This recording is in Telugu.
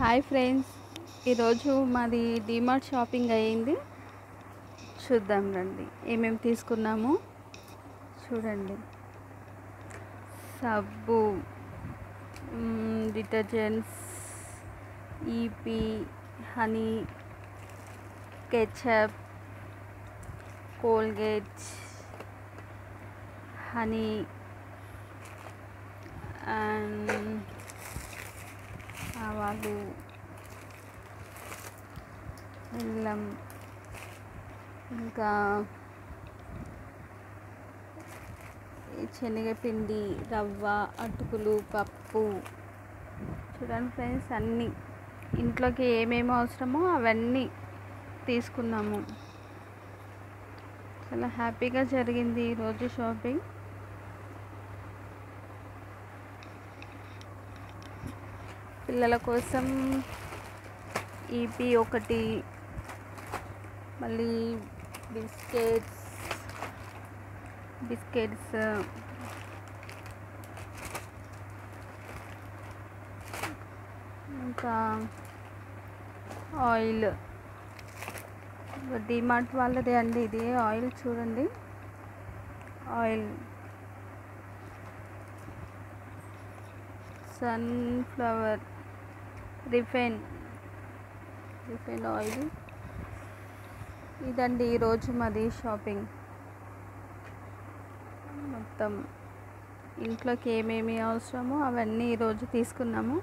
హాయ్ ఫ్రెండ్స్, ఈరోజు మాది డిమార్ట్ షాపింగ్ అయ్యింది. చూద్దాం రండి ఏమేమి తీసుకున్నాము. చూడండి, సబ్బు, డిటర్జెంట్స్, ఈపీ, honey, ketchup, Colgate, honey and ఆవాలు, బెల్లం, ఇంకా శనగపిండి, రవ్వ, అటుకులు, పప్పు. చూడండి ఫ్రెండ్స్, అన్నీ ఇంట్లోకి ఏమేమి అవసరమో అవన్నీ తీసుకున్నాము. చాలా హ్యాపీగా జరిగింది ఈరోజు షాపింగ్. పిల్లల కోసం ఈపీ ఒకటి, మళ్ళీ బిస్కెట్స్ ఇంకా ఆయిల్. డిమార్ట్ వాళ్ళదే అండి ఇది ఆయిల్. చూడండి, ఆయిల్ సన్ఫ్లవర్ రిఫైన్ ఆయిల్. ఇదండి ఈరోజు మాది షాపింగ్. మొత్తం ఇంట్లోకి ఏమేమి అవసరమో అవన్నీ ఈరోజు తీసుకున్నాము.